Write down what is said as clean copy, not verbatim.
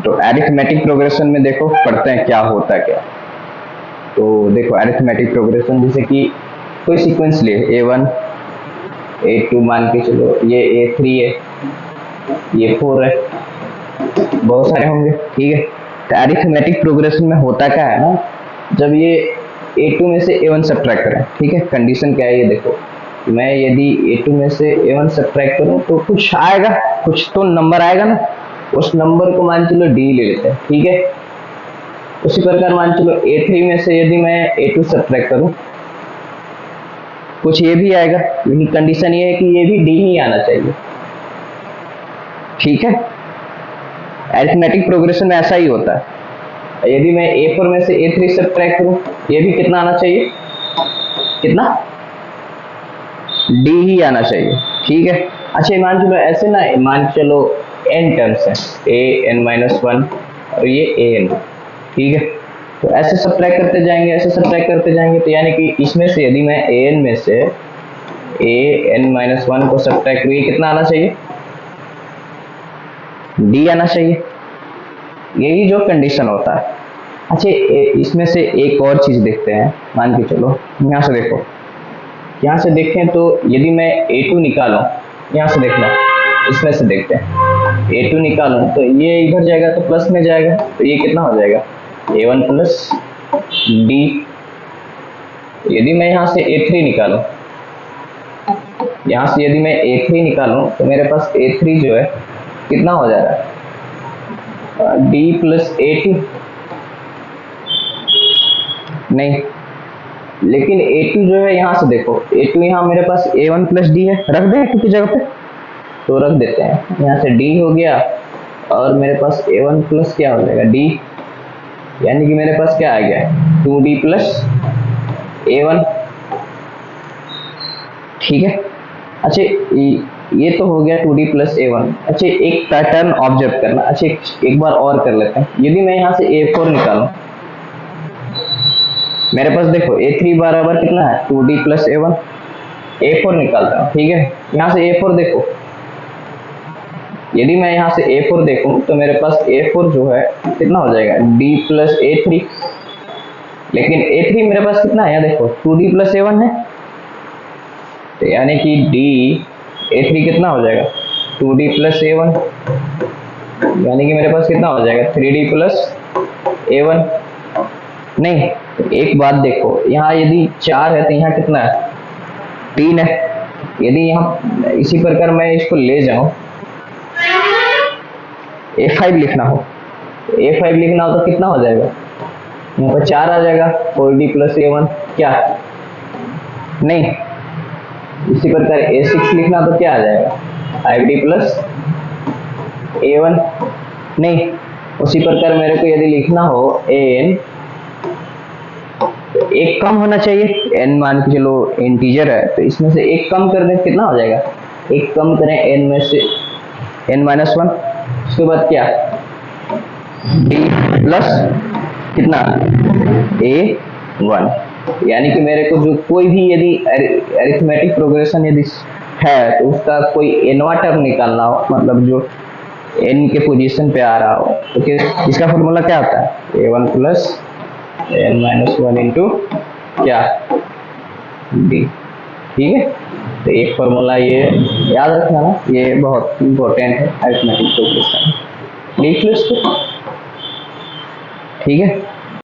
तो arithmetic progression में देखो पढ़ते हैं क्या होता है क्या। तो देखो अरिथमेटिक प्रोग्रेशन जैसे कि कोई सीक्वेंस ले A1 A2 मान के चलो, ये A3 है, ये 4 है, बहुत सारे होंगे, ठीक है। तो अरिथमेटिक प्रोग्रेशन में होता क्या है ना, जब ये A2 में से A1 सब्ट्रैक्ट करें, ठीक है, कंडीशन क्या है ये देखो, मैं यदि A2 में से A1 सब्ट्रैक्ट करूं तो कुछ आएगा, कुछ तो नंबर आएगा ना, उस नंबर को मान चलो D ले लेते हैं, ठीक है। उसी प्रकार मान चलो A3 में से यदि मैं A2 सब्ट्रैक्ट करूं, कुछ ये भी आएगा, लेकिन कंडीशन ये है कि ये भी D ही आना चाहिए, ठीक है। अरिथमेटिक प्रोग्रेशन में ऐसा ही होता है, यदि मैं A4 में से A3 सब्ट्रैक्ट करूं, ये भी कितना आना चाहिए, कितना, D ही आना चाहिए, ठीक है। अच्छा मान चलो ऐसे ना, मान चलो n टर्म्स है, an-1 और ये an, ठीक है। तो ऐसे सब्ट्रैक्ट करते जाएंगे, ऐसे सब्ट्रैक्ट करते जाएंगे, तो यानी कि इसमें से यदि मैं an में से an-1 को सब्ट्रैक्ट करूँ, ये कितना आना चाहिए, D आना चाहिए, यही जो कंडीशन होता है। अच्छा इसमें से एक और चीज देखते हैं, मान के चलो यहाँ से देखो, यहाँ से देखें तो यदि मैं A2 निकालूं, यहाँ से देखना, इसमें से देखते हैं, A2 निकालूं तो ये इधर जाएगा तो प्लस में जाएगा, तो ये कितना हो जाएगा A1 प्लस D। यदि मैं यहाँ से A3 निकालूं, यहाँ से यदि मैं A3 निकालूं तो मेरे पास A3 जो है कितना हो जा रहा है, D प्लस A2, नहीं, लेकिन A2 जो है यहाँ से देखो, A2 यहाँ मेरे पास A1 प्लस D है, रख दें A2 की जगह पे, तो रख देते हैं, यहाँ से D हो गया और मेरे पास A1 प्लस क्या हो जाएगा D, यानी कि मेरे पास क्या आ गया 2D प्लस A1, ठीक है। अच्छा ये तो हो गया 2D प्लस A1। अच्छा एक पैटर्न ऑब्जर्व करना, अच्छा एक बार और कर लेते हैं, यदि मैं यहाँ से A4 निकालूं, मेरे पास देखो A3 बराबर कितना है 2D प्लस A1, A4 निकालता हूँ, ठीक है। यहाँ से A4 देखो, यदि मैं यहाँ से A4 देखूं तो मेरे पास A4 जो है कितना हो जाएगा D प्लस A3, लेकिन A3 मेरे पास कितना है, यहाँ देखो 2D प्लस A1 है, तो यानी कि A3 कितना हो जाएगा 2D प्लस A1, यानी कि मेरे पास कितना हो जाएगा 3D प्लस A1। नहीं, तो एक बात देखो, यहाँ यदि 4 है तो यहाँ कितना है 3 है, यदि यहाँ इसी प्रकार मैं इसको ले जाऊं, A5 लिखना हो, A5 लिखना हो तो कितना हो जाएगा, यहाँ पर 4 आ जाएगा 4D प्लस A1, क्या नहीं, इसी प्रकार A6 लिखना तो क्या आ जाएगा 5D प्लस A1, नहीं, उसी प्रकार मेरे को यदि लिखना हो an, तो एक कम होना चाहिए, n मान के चलो इंटीजर है, तो इसमें से एक कम कर दें, कितना हो जाएगा, एक कम करें n में से n-1, उसके बाद क्या d प्लस कितना A1, यानी कि मेरे को जो कोई भी यदि अरिथमेटिक प्रोग्रेशन यदि है तो उसका कोई nवा टर्म निकालना हो, मतलब जो n के पोजीशन पे आ रहा हो, तो इसका फॉर्मूला क्या होता है A1 प्लस n-1 इंटू क्या D, ठीक है। तो एक फॉर्मूला ये याद रखना ना, ये बहुत इंपॉर्टेंट है अरिथमेटिक प्रोग्रेशन, लिख लो इसको, ठीक है।